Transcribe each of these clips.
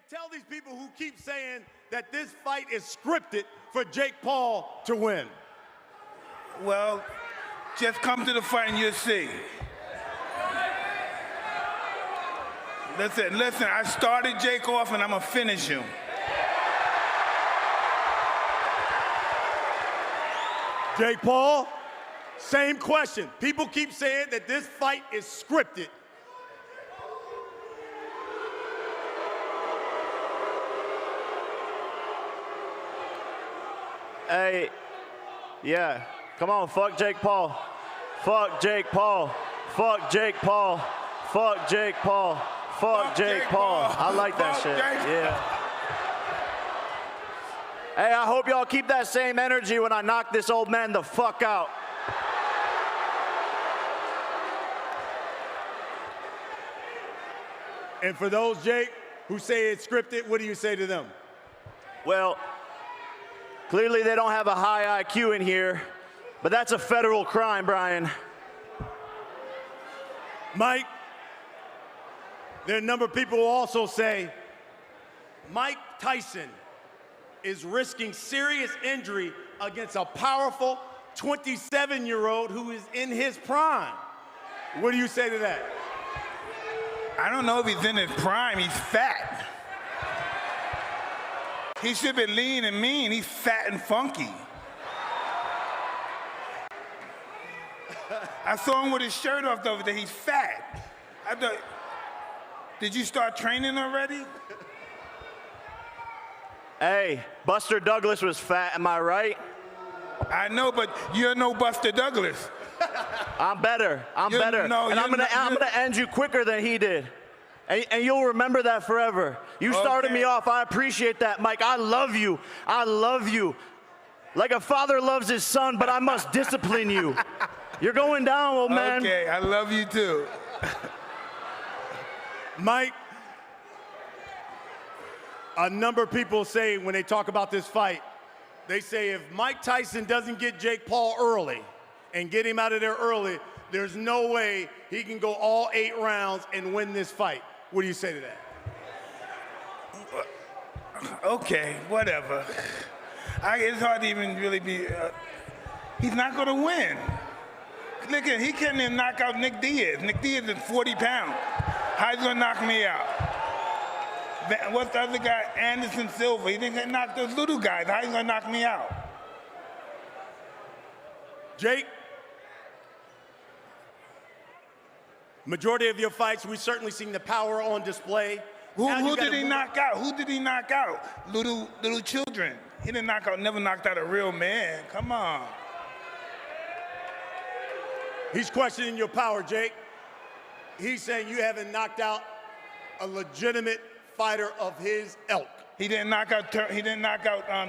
tell these people who keep saying that this fight is scripted for Jake Paul to win? Well, just come to the fight and you'll see. Listen, I started Jake off and I'm gonna finish him. Jake Paul, same question. People keep saying that this fight is scripted. Hey, yeah, come on, fuck Jake Paul. Fuck Jake Paul. Fuck Jake Paul. Fuck Jake Paul. Fuck Jake Paul. I like that shit, yeah. Hey, I hope y'all keep that same energy when I knock this old man the fuck out. And for those, Jake, who say it's scripted, what do you say to them? Well, clearly they don't have a high IQ in here, but that's a federal crime, Brian. Mike, there are a number of people who also say Mike Tyson is risking serious injury against a powerful 27-year-old who is in his prime. What do you say to that? I don't know if he's in his prime. He's fat. He should be lean and mean. He's fat and funky. I saw him with his shirt off the other day. He's fat. I thought, did you start training already? Hey, Buster Douglas was fat, am I right? I know, but you're no Buster Douglas. I'm better. I'm better. No, and I'm gonna end you quicker than he did. And you'll remember that forever. You started me off. I appreciate that, Mike. I love you. I love you. Like a father loves his son, but I must discipline you. You're going down, old man. Okay, I love you too. Mike, a number of people say when they talk about this fight, they say if Mike Tyson doesn't get Jake Paul early and get him out of there early, there's no way he can go all 8 rounds and win this fight. What do you say to that? Okay, whatever. It's hard to even really be, he's not gonna win. Look at, he can't even knock out Nick Diaz. Nick Diaz is 40 pounds. How's he gonna knock me out? What's the other guy? Anderson Silva. He didn't knock those little guys. How are you gonna knock me out? Jake, majority of your fights, we've certainly seen the power on display. Who did he knock out? Who did he knock out? Little children. He didn't knock out, never knocked out a real man. Come on. He's questioning your power, Jake. He's saying you haven't knocked out a legitimate fighter of his ilk. He didn't knock out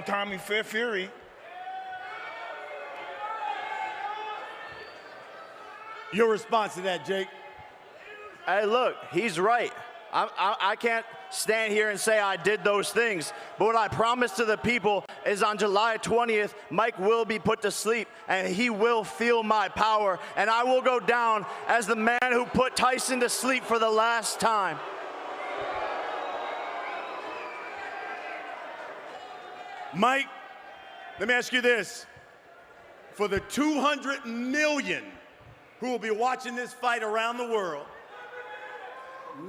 Tommy Fury. Your response to that, Jake? Hey, look, he's right. I can't stand here and say I did those things, but what I promise to the people is on July 20th, Mike will be put to sleep, and he will feel my power, and I will go down as the man who put Tyson to sleep for the last time. Mike, let me ask you this. For the 200 million who will be watching this fight around the world,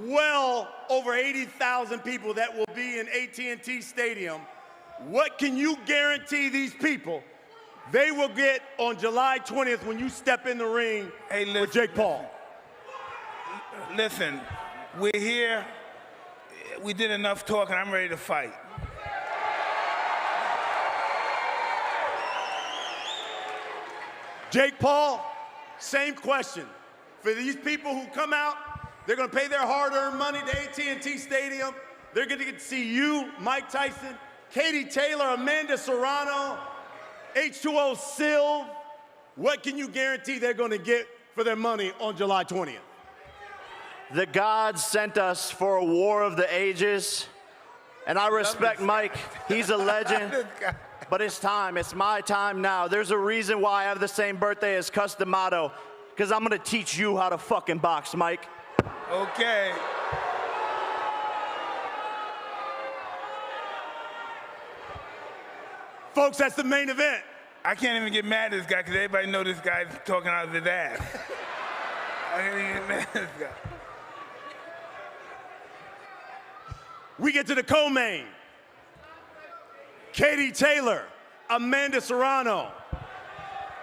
well over 80,000 people that will be in AT&T Stadium, what can you guarantee these people they will get on July 20th when you step in the ring with Jake Paul? Listen, we're here. We did enough talking. I'm ready to fight. Jake Paul, same question. For these people who come out, they're going to pay their hard-earned money to AT&T Stadium. They're going to get to see you, Mike Tyson, Katie Taylor, Amanda Serrano, H2O Silv. What can you guarantee they're going to get for their money on July 20th? The gods sent us for a war of the ages, and I respect Mike. He's a legend, but it's time. It's my time now. There's a reason why I have the same birthday as Cus D'Amato, because I'm going to teach you how to fucking box, Mike. Okay. Folks, that's the main event. I can't even get mad at this guy because everybody know this guy's talking out of his ass. I can't even get mad at this guy. We get to the co-main. Katie Taylor, Amanda Serrano.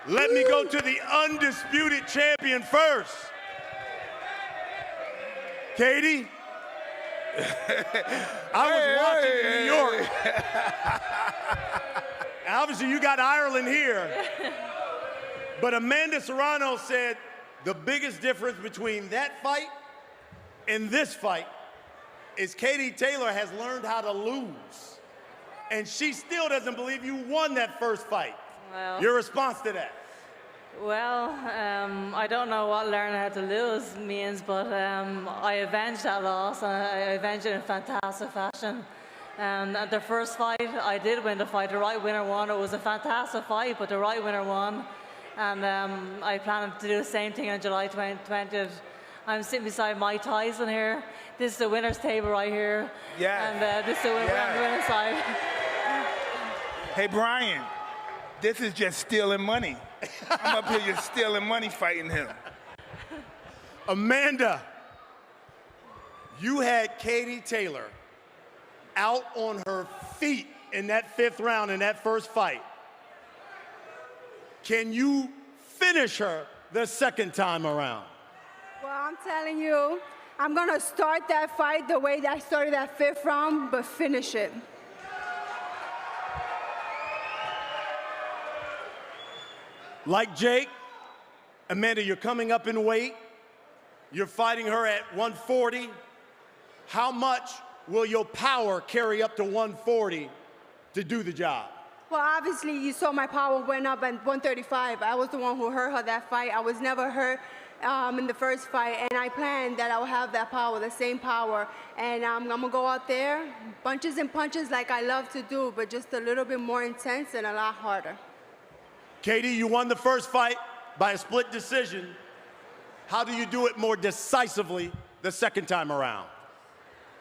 Let me go to the undisputed champion first. Katie, I was watching in New York. Obviously, you got Ireland here. But Amanda Serrano said the biggest difference between that fight and this fight is Katie Taylor has learned how to lose. And she still doesn't believe you won that first fight. Well, Your response to that? well, I don't know what learning how to lose means, but I avenged that loss, and I avenged it in fantastic fashion. And the first fight, I did win the fight. The right winner won. It was a fantastic fight, but the right winner won. And I plan to do the same thing on July 20th. I'm sitting beside Mike Tyson here. This is the winner's table right here. Yeah. And this is the winner on the winner's side. Hey, Brian, this is just stealing money. I'm up here just stealing money fighting him. Amanda, you had Katie Taylor out on her feet in that 5th round in that first fight. Can you finish her the second time around? Well, I'm telling you, I'm going to start that fight the way that I started that 5th round, but finish it. Like Jake, Amanda, you're coming up in weight. You're fighting her at 140. How much will your power carry up to 140 to do the job? Well, obviously, you saw my power went up at 135. I was the one who hurt her that fight. I was never hurt in the first fight, and I planned that I would have that power, the same power. And I'm going to go out there, bunches and punches like I love to do, but just a little bit more intense and a lot harder. Katie, you won the first fight by a split decision. How do you do it more decisively the second time around?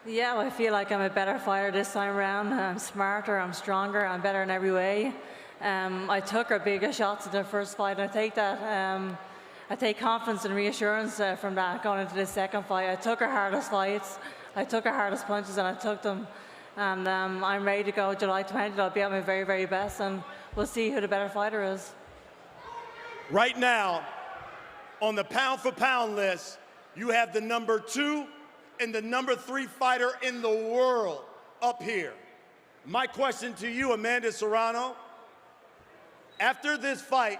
Yeah, well, I feel like I'm a better fighter this time around. I'm smarter, I'm stronger, I'm better in every way. I took her bigger shots in the first fight. I take that. I take confidence and reassurance from that going into the second fight. I took her hardest fights, I took her hardest punches, and I took them. And I'm ready to go July 20th. I'll be at my very, very best, and we'll see who the better fighter is. Right now, on the pound-for-pound list, you have the number 2 and the number 3 fighter in the world up here. My question to you, Amanda Serrano, after this fight,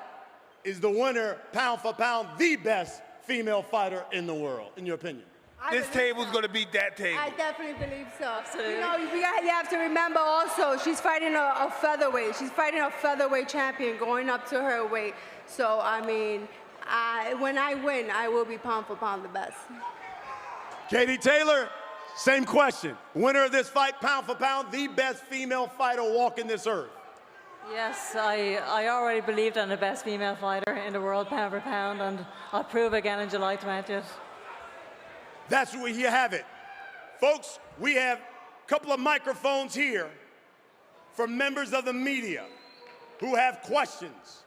is the winner, pound for pound, the best female fighter in the world, in your opinion? This table's going to beat that table. I definitely believe so. Absolutely. You know, you have to remember also, she's fighting a featherweight. She's fighting a featherweight champion going up to her weight. So, I mean, when I win, I will be pound for pound the best. Katie Taylor, same question. Winner of this fight, pound for pound, the best female fighter walking this earth. Yes, I already believed I'm the best female fighter in the world, pound for pound, and I'll prove again on July 20th. That's where you have it. Folks, we have a couple of microphones here from members of the media who have questions.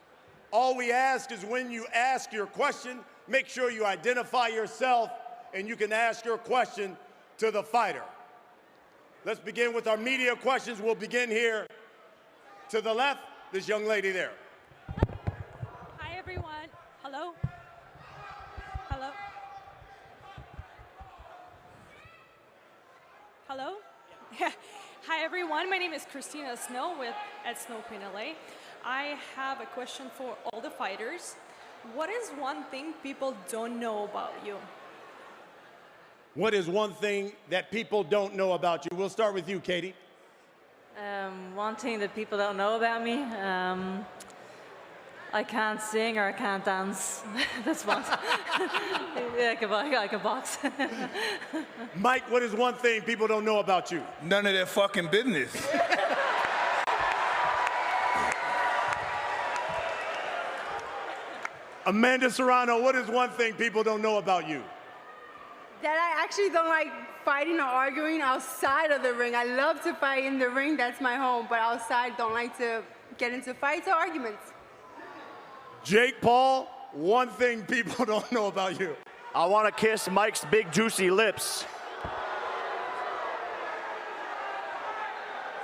All we ask is when you ask your question, make sure you identify yourself and you can ask your question to the fighter. Let's begin with our media questions. We'll begin here to the left, this young lady there. Hi, everyone. Hello? Hello? Hello? Hi, everyone. My name is Christina Snow at Snow Queen LA. I have a question for all the fighters. What is one thing people don't know about you? What is one thing that people don't know about you? We'll start with you, Katie. One thing that people don't know about me, I can't sing or I can't dance. That's one. Yeah, I can box. Mike, what is one thing people don't know about you? None of their fucking business. Amanda Serrano, what is one thing people don't know about you? That I actually don't like fighting or arguing outside of the ring. I love to fight in the ring, that's my home, but outside don't like to get into fights or arguments. Jake Paul, one thing people don't know about you. I want to kiss Mike's big juicy lips.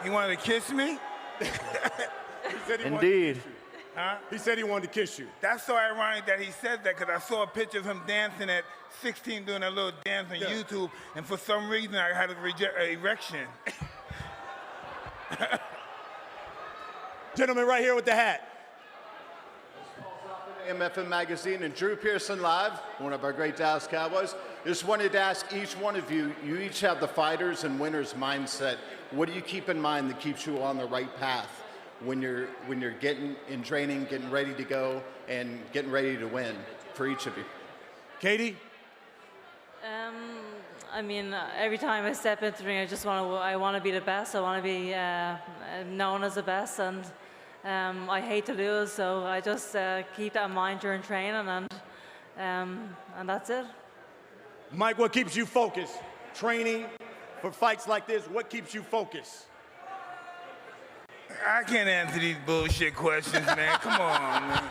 You wanted to kiss me? He said he wanted to Indeed. kiss you. Huh? He said he wanted to kiss you. That's so ironic that he said that, because I saw a picture of him dancing at 16 doing that little dance on YouTube, and for some reason I had an erection. Gentleman right here with the hat. MFM Magazine and Drew Pearson Live, one of our great Dallas Cowboys. Just wanted to ask each one of you, you each have the fighters and winners mindset. What do you keep in mind that keeps you on the right path when you're getting in training, getting ready to go, and getting ready to win for each of you? Katie? I mean, every time I step into the ring, I want to be the best. I want to be known as the best, and I hate to lose, so I just keep that in mind during training, and that's it. Mike, what keeps you focused? Training for fights like this, what keeps you focused? I can't answer these bullshit questions, man. Come on, man.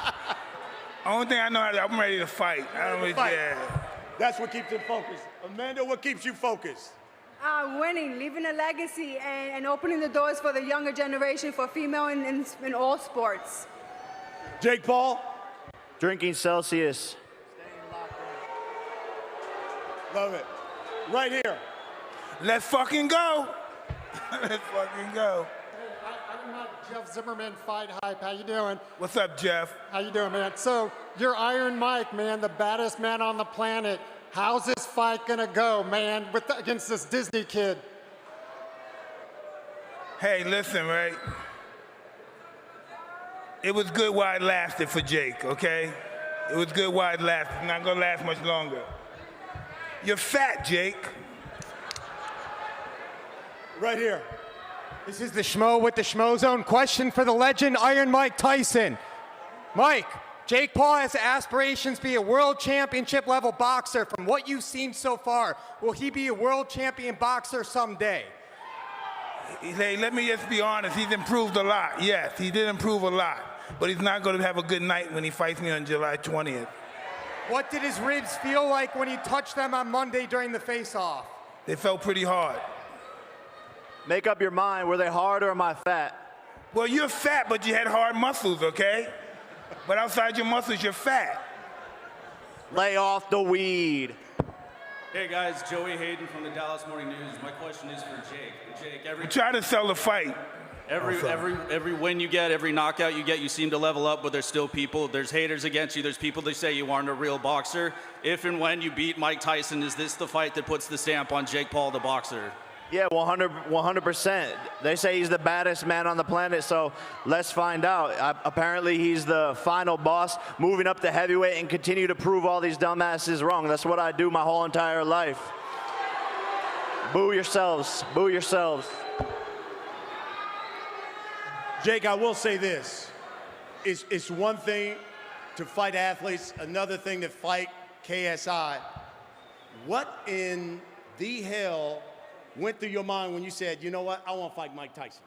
Only thing I know, I'm ready to fight. I don't really care. That's what keeps him focused. Amanda, what keeps you focused? Winning, leaving a legacy, and opening the doors for the younger generation, for female in all sports. Jake Paul? Drinking Celsius. Love it. Right here. Let's fucking go. Let's fucking go. I'm not Jeff Zimmerman, Fight Hype. How you doing? What's up, Jeff? How you doing, man? So you're Iron Mike, man, the baddest man on the planet. How's this fight gonna go, man, against this Disney kid? Hey, listen, right? It was good while it lasted for Jake, okay? It was good while it lasted. It's not gonna last much longer. You're fat, Jake. Right here. This is the Schmo with the Schmo Zone. Question for the legend, Iron Mike Tyson. Mike, Jake Paul has aspirations to be a world championship level boxer. From what you've seen so far, will he be a world champion boxer someday? Hey, let me just be honest. He's improved a lot. Yes, he did improve a lot. But he's not going to have a good night when he fights me on July 20th. What did his ribs feel like when he touched them on Monday during the face-off? They felt pretty hard. Make up your mind, were they hard or am I fat? Well, you're fat, but you had hard muscles, okay? But outside your muscles, you're fat. Lay off the weed. Hey guys, Joey Hayden from the Dallas Morning News. My question is for Jake. Jake, Try to sell the fight. every win you get, every knockout you get, you seem to level up, but there's still people, there's haters against you, there's people that say you aren't a real boxer. If and when you beat Mike Tyson, is this the fight that puts the stamp on Jake Paul, the boxer? Yeah, 100%. They say he's the baddest man on the planet, so let's find out. Apparently, he's the final boss, moving up to heavyweight and continue to prove all these dumbasses wrong. That's what I do my whole entire life. Boo yourselves. Boo yourselves. Jake, I will say this. It's one thing to fight athletes, another thing to fight KSI. What in the hell went through your mind when you said, you know what, I want to fight Mike Tyson?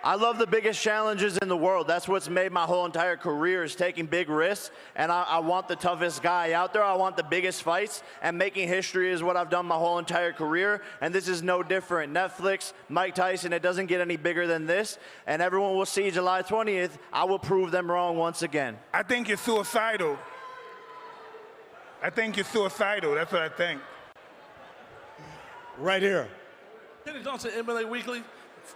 I love the biggest challenges in the world. That's what's made my whole entire career, is taking big risks. And I want the toughest guy out there. I want the biggest fights. And making history is what I've done my whole entire career. And this is no different. Netflix, Mike Tyson, it doesn't get any bigger than this. And everyone will see July 20th. I will prove them wrong once again. I think you're suicidal. I think you're suicidal. That's what I think. Right here. Kenny Johnson, MMA Weekly.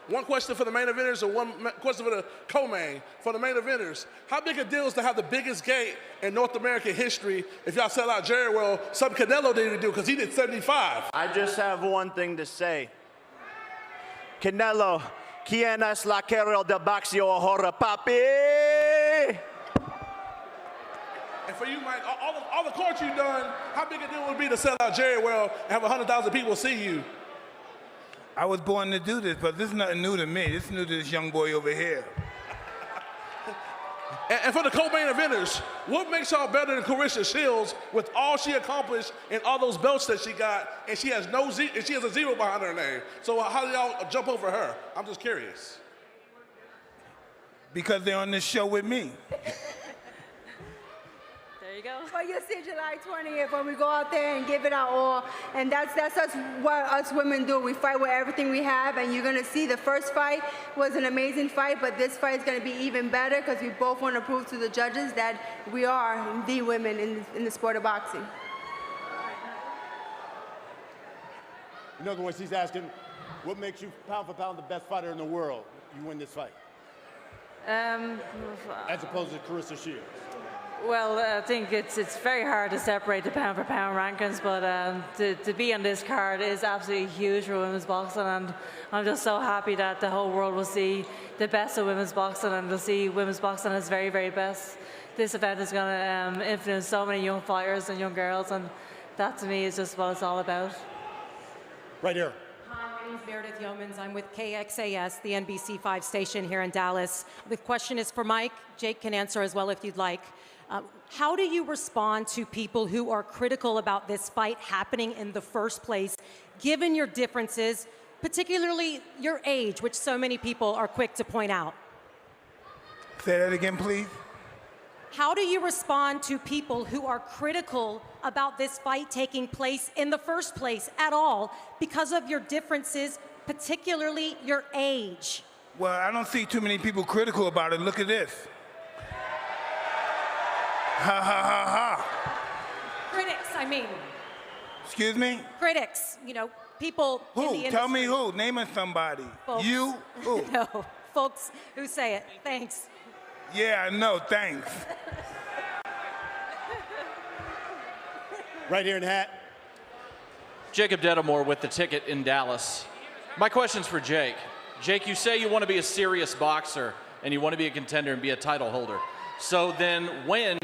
One question for the main eventers and one question for the co-main. For the main eventers, how big a deal is to have the biggest gate in North American history if y'all sell out Jerry? Well, something Canelo didn't do because he did 75. I just have one thing to say. Canelo, ¿quién es la carrera del boxeo ahora, papi? And for you, Mike, all the courts you've done, how big a deal would it be to sell out Jerry Well and have 100,000 people see you? I was born to do this, but this is nothing new to me. This is new to this young boy over here. And for the co-main eventers, what makes y'all better than Clarissa Shields with all she accomplished and all those belts that she got, and she has a zero behind her name? So how do y'all jump over her? I'm just curious. Because they're on this show with me. There you go. Well, you'll see July 20th when we go out there and give it our all. And that's what us women do. We fight with everything we have, and you're going to see the first fight was an amazing fight, but this fight is going to be even better because we both want to prove to the judges that we are the women in the sport of boxing. In other words, he's asking, what makes you pound for pound the best fighter in the world? You win this fight. As opposed to Carissa Shields. Well, I think it's very hard to separate the pound for pound rankings, but to be on this card is absolutely huge for women's boxing, and I'm just so happy that the whole world will see the best of women's boxing and will see women's boxing as very, very best. This event is going to influence so many young fighters and young girls, and that to me is just what it's all about. Right here. Hi, my name is Meredith Yeomans. I'm with KXAS, the NBC5 station here in Dallas. The question is for Mike. Jake can answer as well if you'd like. How do you respond to people who are critical about this fight happening in the first place, given your differences, particularly your age, which so many people are quick to point out? Say that again, please. How do you respond to people who are critical about this fight taking place in the first place at all because of your differences, particularly your age? Well, I don't see too many people critical about it. Look at this. Ha, ha, ha, ha. Critics, I mean. Excuse me? Critics, you know, people in the Who? industry. Tell me who. Name us somebody. Folks. You? Who? No, folks who say it. Thanks. Yeah, I know. Thanks. Right here in the hat. Jacob Dedamore with the ticket in Dallas. My question's for Jake. Jake, you say you want to be a serious boxer and you want to be a contender and be a title holder. So then when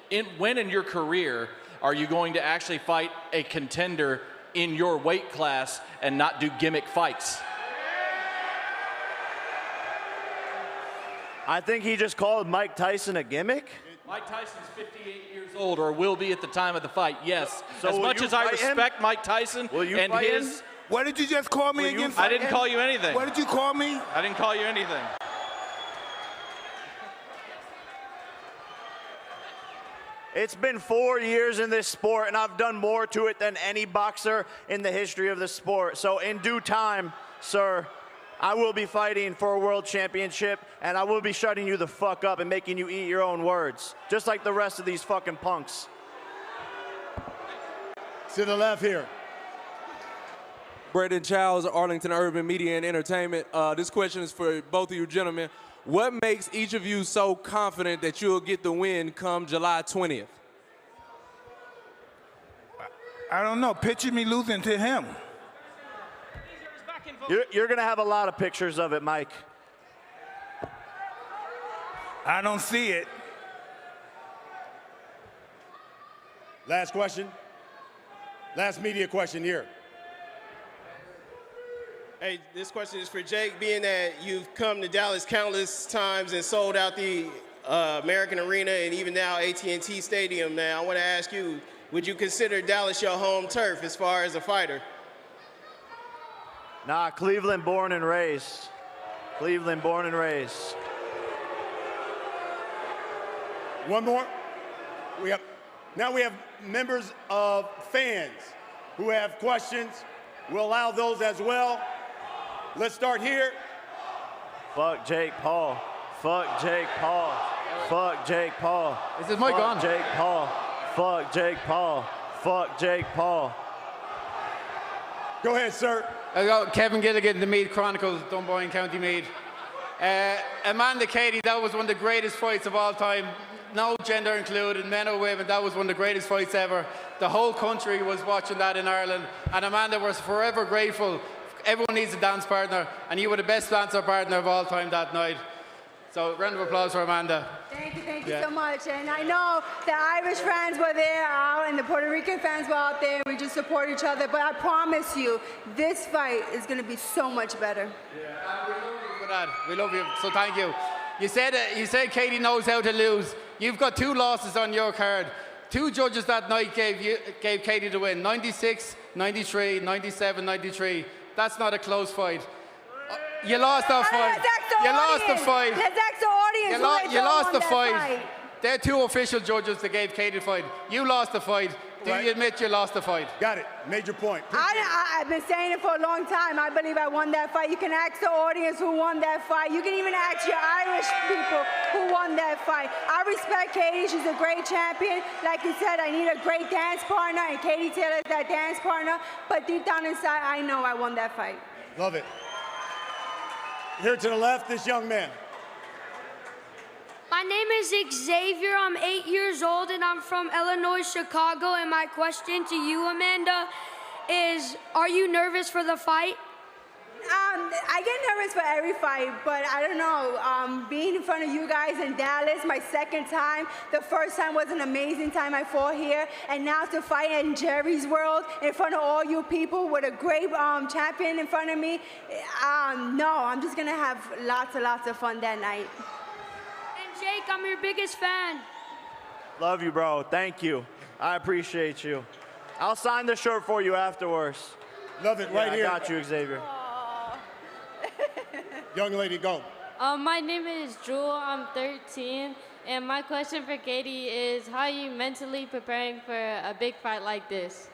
in your career are you going to actually fight a contender in your weight class and not do gimmick fights? I think he just called Mike Tyson a gimmick. Mike Tyson's 58 years old, or will be at the time of the fight, yes. So as much as I respect him? Mike Tyson and his... What did you just call me again? I didn't call you anything. What did you call me? I didn't call you anything. It's been 4 years in this sport, and I've done more to it than any boxer in the history of the sport. So in due time, sir, I will be fighting for a world championship, and I will be shutting you the fuck up and making you eat your own words, just like the rest of these fucking punks. To the left here. Braden Childs, Arlington Urban Media and Entertainment. This question is for both of you gentlemen. What makes each of you so confident that you'll get the win come July 20th? I don't know. Picture me losing to him. You're going to have a lot of pictures of it, Mike. I don't see it. Last question. Last media question here. Hey, this question is for Jake. Being that you've come to Dallas countless times and sold out the American Arena and even now AT&T Stadium, now I want to ask you, would you consider Dallas your home turf as far as a fighter? Nah, Cleveland born and raised. Cleveland born and raised. One more. Now we have members of fans who have questions. We'll allow those as well. Let's start here. Fuck Jake Paul. Fuck Jake Paul. Fuck Jake Paul. Is this mic on? Fuck Jake Paul. Fuck Jake Paul. Fuck Jake Paul. Go ahead, sir. I got Kevin Gilligan, the Meath Chronicles, Dunboyne, County Meath. Amanda Katie, that was one of the greatest fights of all time. No gender included, men or women, that was one of the greatest fights ever. The whole country was watching that in Ireland, and Amanda was forever grateful. Everyone needs a dance partner, and you were the best dancer partner of all time that night. So, round of applause for Amanda. Thank you so much. And I know the Irish fans were there and the Puerto Rican fans were out there. We just support each other. But I promise you, this fight is going to be so much better. Yeah, we love you for that. We love you, so thank you. You said Katie knows how to lose. You've got 2 losses on your card. 2 judges that night gave Katie the win. 96, 93, 97, 93. That's not a close fight. You lost that fight. You lost the fight. Let's ask the audience. You lost the fight. They're two official judges that gave Katie the fight. You lost the fight. Do you admit you lost the fight? Got it. Major point. I've been saying it for a long time. I believe I won that fight. You can ask the audience who won that fight. You can even ask your Irish people who won that fight. I respect Katie. She's a great champion. Like you said, I need a great dance partner, and Katie Taylor is that dance partner. But deep down inside, I know I won that fight. Love it. Here to the left, this young man. My name is Xavier. I'm 8 years old, and I'm from Illinois, Chicago. And my question to you, Amanda, is, are you nervous for the fight? I get nervous for every fight, but I don't know. Being in front of you guys in Dallas, my second time. The first time was an amazing time I fought here, and now to fight in Jerry's World in front of all you people with a great champion in front of me. No, I'm just gonna have lots and lots of fun that night. And Jake, I'm your biggest fan. Love you, bro. Thank you. I appreciate you. I'll sign the shirt for you afterwards. Love it, right here. I got you, Xavier. Young lady, go. My name is Jewel. I'm 13. And my question for Katie is, how are you mentally preparing for a big fight like this?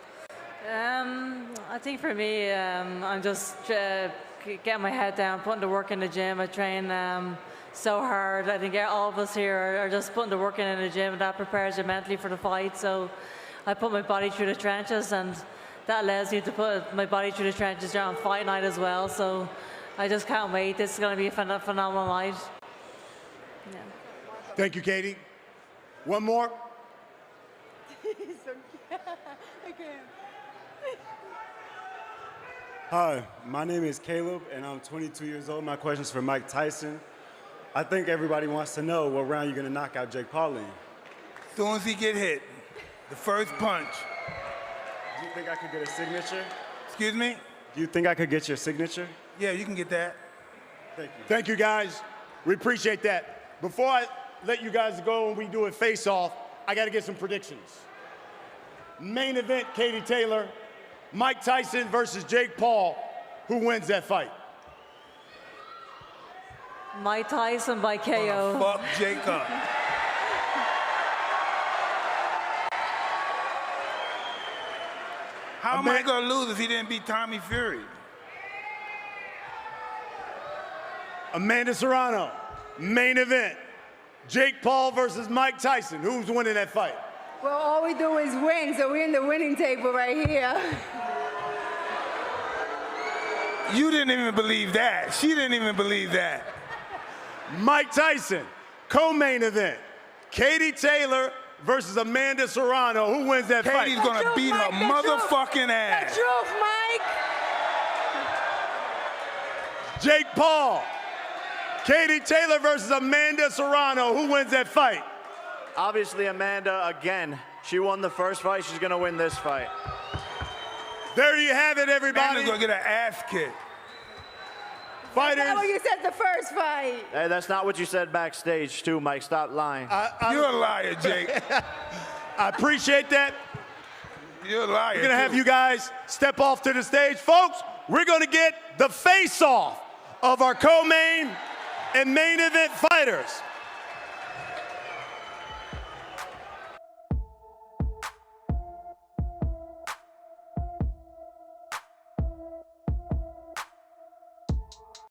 I think for me, I'm just getting my head down, putting the work in the gym. I train so hard. I think all of us here are just putting the work in the gym, and that prepares you mentally for the fight. So I put my body through the trenches, and that allows you to put my body through the trenches during fight night as well. So I just can't wait. This is going to be a phenomenal night. Yeah. Thank you, Katie. One more. Hi, my name is Caleb, and I'm 22 years old. My question's for Mike Tyson. I think everybody wants to know what round you're going to knock out Jake Paul in. As soon as he get hit, the first punch. Do you think I could get a signature? Excuse me? Do you think I could get your signature? Yeah, you can get that. Thank you. Thank you, guys. We appreciate that. Before I let you guys go and we do a face-off, I got to get some predictions. Main event, Katie Taylor, Mike Tyson versus Jake Paul. Who wins that fight? Mike Tyson by KO. Fuck Jake up. How am I going to lose if he didn't beat Tommy Fury? Amanda Serrano, main event. Jake Paul versus Mike Tyson. Who's winning that fight? Well, all we do is win, so we're in the winning table right here. You didn't even believe that. She didn't even believe that. Mike Tyson, co-main event. Katie Taylor versus Amanda Serrano. Who wins that fight? Katie's gonna beat her motherfucking ass. The truth, Mike. Jake Paul. Katie Taylor versus Amanda Serrano. Who wins that fight? Obviously, Amanda, again. She won the first fight. She's going to win this fight. There you have it, everybody. Amanda's going to get an ass kick. Fighters. That's what you said the first fight. Hey, that's not what you said backstage, too, Mike. Stop lying. You're a liar, Jake. I appreciate that. You're a liar. We're going to have you guys step off to the stage. Folks, we're going to get the face-off of our co-main and main event fighters.